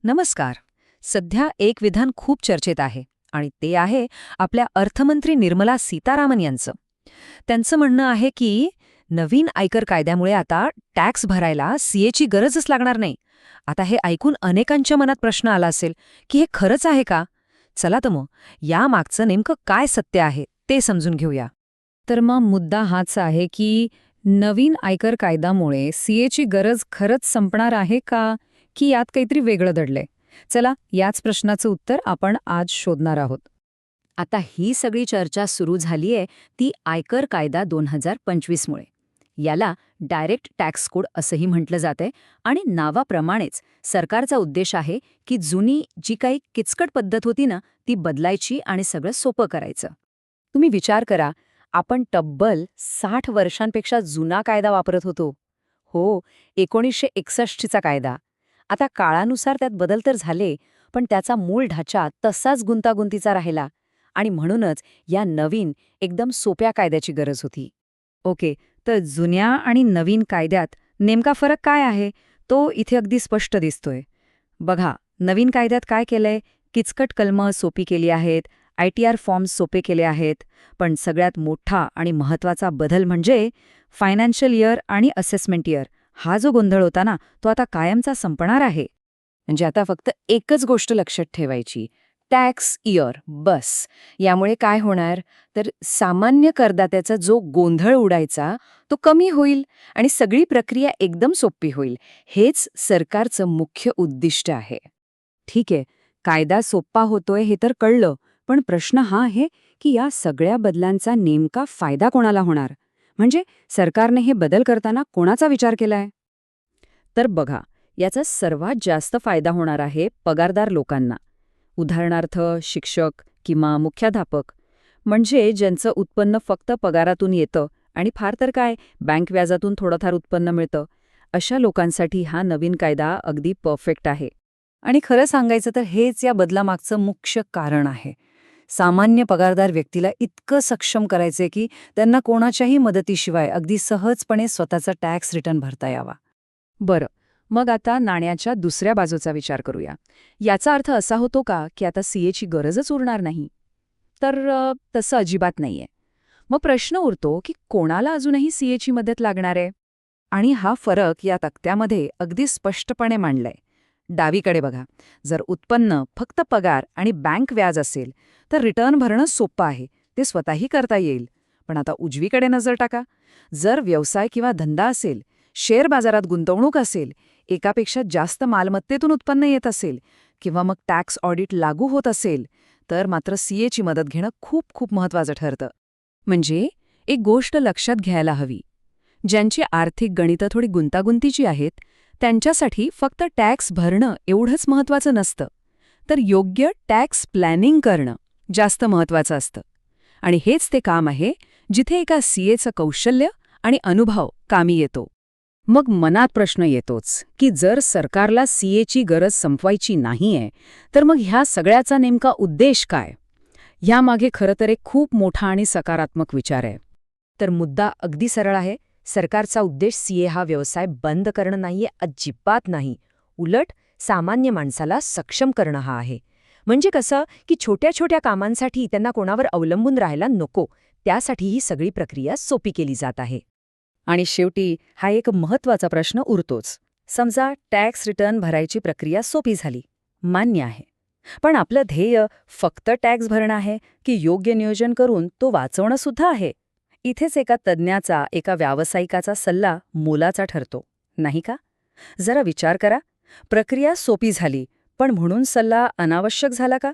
नमस्कार. सध्या एक विधान खूप चर्चेत आहे आणि ते आहे आपल्या अर्थमंत्री निर्मला सीतारामन यांचं. त्यांचं म्हणणं आहे की नवीन आयकर कायद्यामुळे आता टॅक्स भरायला सीएची गरजच लागणार नाही. आता हे ऐकून अनेकांच्या मनात प्रश्न आला असेल की हे खरंच आहे का? चला तर मग या मागचं नेमकं काय सत्य आहे ते समजून घेऊया. तर मग मुद्दा हाच आहे की नवीन आयकर कायद्यामुळे सीएची गरज खरंच संपणार आहे का, की यात काहीतरी वेगळं दडलंय? चला याच प्रश्नाचं उत्तर आपण आज शोधणार आहोत. आता ही सगळी चर्चा सुरू झालीये ती आयकर कायदा 2025 मुळे. याला डायरेक्ट टॅक्स कोड असंही म्हटलं जातंय आणि नावाप्रमाणेच सरकारचा उद्देश आहे की जुनी जी काही किचकट पद्धत होती ना ती बदलायची आणि सगळं सोपं करायचं. तुम्ही विचार करा, आपण तब्बल 60 वर्षांपेक्षा जुना कायदा वापरत होतो. हो, 1961चा कायदा. आता काळानुसार त्यात बदल तर झाले, पण त्याचा मूळ ढाचा तसाच गुंतागुंतीचा राहिला आणि म्हणूनच या नवीन, एकदम सोप्या कायद्याची गरज होती. ओके, तर जुन्या आणि नवीन कायद्यात नेमका फरक काय आहे तो इथे अगदी स्पष्ट दिसतोय. बघा, नवीन कायद्यात काय केलंय? किचकट कलमं सोपी केली आहेत, ITR फॉर्म्स सोपे केले आहेत, पण सगळ्यात मोठा आणि महत्त्वाचा बदल म्हणजे फायनान्शियल इयर आणि असेसमेंट इयर हा जो गोंधळ होता ना तो आता कायमचा संपणार आहे. म्हणजे आता फक्त एकच गोष्ट लक्षात ठेवायची, टॅक्स इयर, बस. यामुळे काय होणार तर सामान्य करदात्याचा जो गोंधळ उडायचा तो कमी होईल आणि सगळी प्रक्रिया एकदम सोपी होईल. हेच सरकारचं मुख्य उद्दिष्ट आहे. ठीक आहे, कायदा सोपा होतोय हे तर कळलं, पण प्रश्न हा आहे की या सगळ्या बदलांचा नेमका फायदा कोणाला होणार? म्हणजे सरकारने हे बदल करताना कोणाचा विचार केलाय? तर बघा, याचा सर्वात जास्त फायदा होणार आहे पगारदार लोकांना. उदाहरणार्थ शिक्षक किंवा मुख्याध्यापक, म्हणजे ज्यांचं उत्पन्न फक्त पगारातून येतं आणि फार तर काय बँक व्याजातून थोडंफार उत्पन्न मिळतं, अशा लोकांसाठी हा नवीन कायदा अगदी परफेक्ट आहे. आणि खरं सांगायचं तर हेच या बदलामागचं मुख्य कारण आहे. सामान्य पगारदार व्यक्तीला इतकं सक्षम करायचे की त्यांना कोणाच्याही मदतीशिवाय अगदी सहजपणे स्वतःचा टॅक्स रिटर्न भरता यावा. बरं, मग आता नाण्याच्या दुसऱ्या बाजूचा विचार करूया. याचा अर्थ असा होतो का की आता सीएची गरजच उरणार नाही? तर तसं अजिबात नाहीये. मग प्रश्न उरतो की कोणाला अजूनही सीएची मदत लागणार आहे? आणि हा फरक या तक्त्यामध्ये अगदी स्पष्टपणे मांडलाय. डावीकडे बघा, जर उत्पन्न फक्त पगार आणि बँक व्याज असेल तर रिटर्न भरणं सोपं आहे, ते स्वतःही करता येईल. पण आता उजवीकडे नजर टाका, जर व्यवसाय किंवा धंदा असेल, शेअर बाजारात गुंतवणूक असेल, एकापेक्षा जास्त मालमत्तेतून उत्पन्न येत असेल किंवा मग टॅक्स ऑडिट लागू होत असेल, तर मात्र सीएची मदत घेणं खूप खूप महत्त्वाचं ठरतं. म्हणजे एक गोष्ट लक्षात घ्यायला हवी, ज्यांची आर्थिक गणितं थोडी गुंतागुंतीची आहेत त्यांच्यासाठी फक्त टॅक्स भरणं एवढंच महत्त्वाचं नसतं, तर योग्य टॅक्स प्लॅनिंग करणं जास्त महत्त्वाचं असतं. आणि हेच ते काम आहे जिथे एका सीएचं कौशल्य आणि अनुभव कामी येतो. मग मनात प्रश्न येतोच की जर सरकारला सीएची गरज संपवायची नाहीये तर मग ह्या सगळ्याचा नेमका उद्देश काय? ह्यामागे खरं तर एक खूप मोठा आणि सकारात्मक विचार आहे. तर मुद्दा अगदी सरळ आहे. सरकारचा उद्देश सीए हा व्यवसाय बंद करणं नाहीये, अजिबात नाही. उलट सामान्य माणसाला सक्षम करणं हा आहे. म्हणजे कसं की छोट्या छोट्या कामांसाठी त्यांना कोणावर अवलंबून राहायला नको, त्यासाठी ही सगळी प्रक्रिया सोपी केली जात आहे. आणि शेवटी हा एक महत्त्वाचा प्रश्न उरतोच. समजा टॅक्स रिटर्न भरायची प्रक्रिया सोपी झाली, मान्य आहे. पण आपलं ध्येय फक्त टॅक्स भरणं आहे की योग्य नियोजन करून तो वाचवणं सुद्धा आहे? इथेच एका तज्ज्ञाचा, एका व्यावसायिकाचा सल्ला मोलाचा ठरतो, नाही का? जरा विचार करा, प्रक्रिया सोपी झाली, पण म्हणून सल्ला अनावश्यक झाला का?